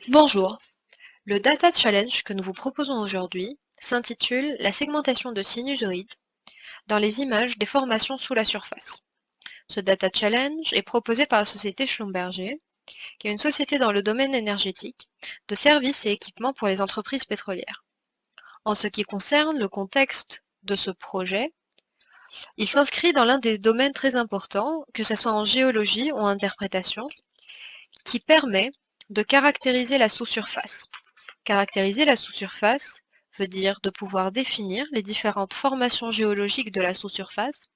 Bonjour, le Data Challenge que nous vous proposons aujourd'hui s'intitule La segmentation de sinusoïdes dans les images des formations sous la surface. Ce Data Challenge est proposé par la société Schlumberger, qui est une société dans le domaine énergétique, de services et équipements pour les entreprises pétrolières. En ce qui concerne le contexte de ce projet, il s'inscrit dans l'un des domaines très importants, que ce soit en géologie ou en interprétation, qui permet de caractériser la sous-surface. Caractériser la sous-surface veut dire de pouvoir définir les différentes formations géologiques de la sous-surface,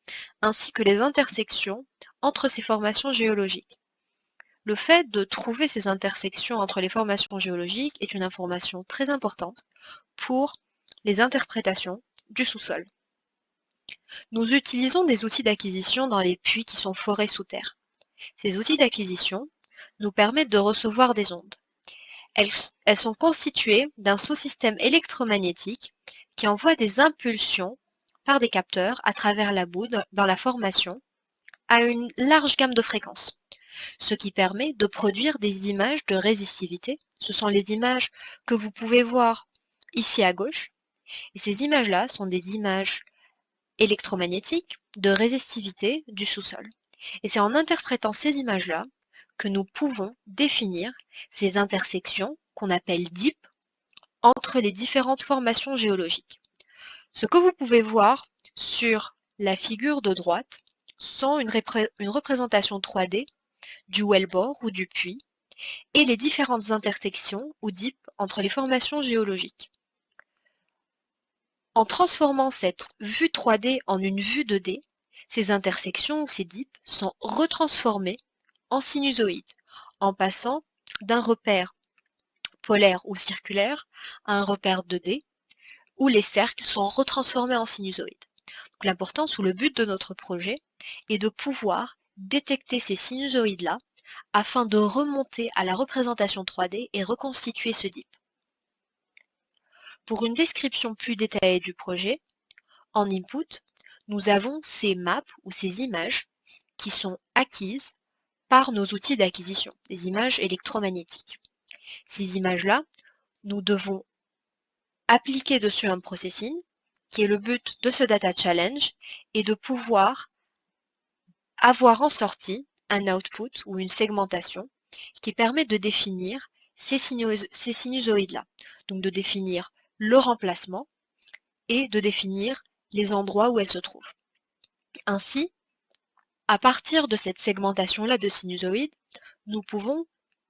ainsi que les intersections entre ces formations géologiques. Le fait de trouver ces intersections entre les formations géologiques est une information très importante pour les interprétations du sous-sol. Nous utilisons des outils d'acquisition dans les puits qui sont forés sous terre. Ces outils d'acquisition nous permettent de recevoir des ondes. Elles sont constituées d'un sous-système électromagnétique qui envoie des impulsions par des capteurs à travers la boue dans la formation à une large gamme de fréquences, ce qui permet de produire des images de résistivité. Ce sont les images que vous pouvez voir ici à gauche. Et ces images-là sont des images électromagnétiques de résistivité du sous-sol. Et c'est en interprétant ces images-là que nous pouvons définir ces intersections qu'on appelle dip entre les différentes formations géologiques. Ce que vous pouvez voir sur la figure de droite sont une représentation 3D du wellbore ou du puits et les différentes intersections ou dip entre les formations géologiques. En transformant cette vue 3D en une vue 2D, ces intersections ou ces dips sont retransformées en sinusoïdes, en passant d'un repère polaire ou circulaire à un repère 2D, où les cercles sont retransformés en sinusoïdes. L'importance ou le but de notre projet est de pouvoir détecter ces sinusoïdes-là afin de remonter à la représentation 3D et reconstituer ce dip. Pour une description plus détaillée du projet, en input, nous avons ces maps ou ces images qui sont acquises par nos outils d'acquisition, des images électromagnétiques. Ces images-là, nous devons appliquer dessus un processing, qui est le but de ce Data Challenge, et de pouvoir avoir en sortie un output ou une segmentation qui permet de définir ces sinusoïdes-là. Donc de définir le remplacement et de définir les endroits où elles se trouvent. Ainsi, à partir de cette segmentation-là de sinusoïdes, nous pouvons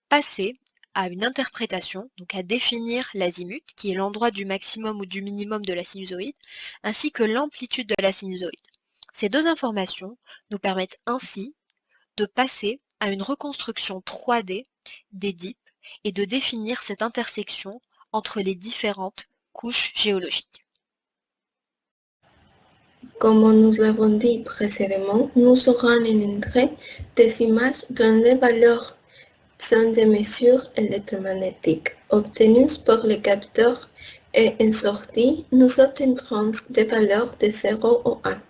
passer à une interprétation, donc à définir l'azimut, qui est l'endroit du maximum ou du minimum de la sinusoïde, ainsi que l'amplitude de la sinusoïde. Ces deux informations nous permettent ainsi de passer à une reconstruction 3D des dips et de définir cette intersection entre les différentes couches géologiques. Comme nous l'avons dit précédemment, nous aurons en entrée des images dont les valeurs sont des mesures électromagnétiques obtenues par les capteurs et en sortie, nous obtiendrons des valeurs de 0 ou 1,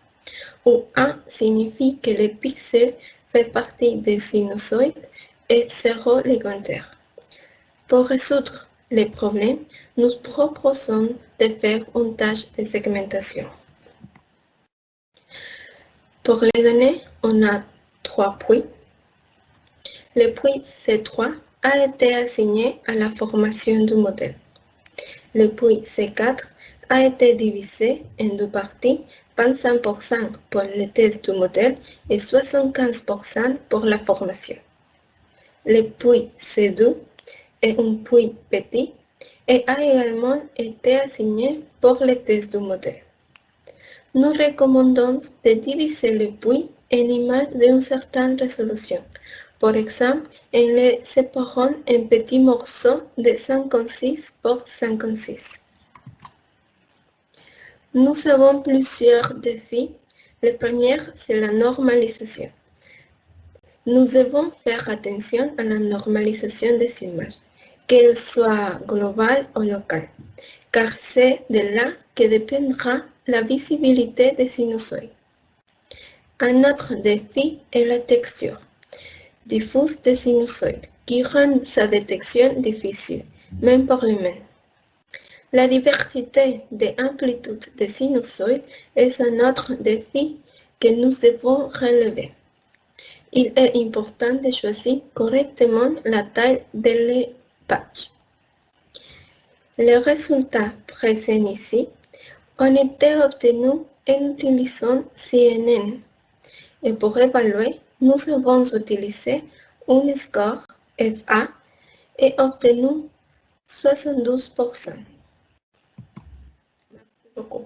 où 1 signifie que le pixel fait partie du sinusoïde et 0 le contraire. Pour résoudre les problèmes, nous proposons de faire une tâche de segmentation. Pour les données, on a 3 puits. Le puits C3 a été assigné à la formation du modèle. Le puits C4 a été divisé en deux parties, 25% pour le test du modèle et 75% pour la formation. Le puits C2 est un puits petit et a également été assigné pour le test du modèle. Nous recommandons de diviser le puits en images d'une certaine résolution. Par exemple, en les séparant en petits morceaux de 56 par 56. Nous avons plusieurs défis. Le premier, c'est la normalisation. Nous devons faire attention à la normalisation des images, qu'elles soient globales ou locales, car c'est de là que dépendra la visibilité des sinusoïdes. Un autre défi est la texture diffuse des sinusoïdes, qui rend sa détection difficile, même pour l'humain. La diversité des amplitudes des sinusoïdes est un autre défi que nous devons relever. Il est important de choisir correctement la taille de patch. Les résultats présents ici ont été obtenus en utilisant CNN. Et pour évaluer, nous avons utilisé un score FA et obtenu 72%. Merci beaucoup.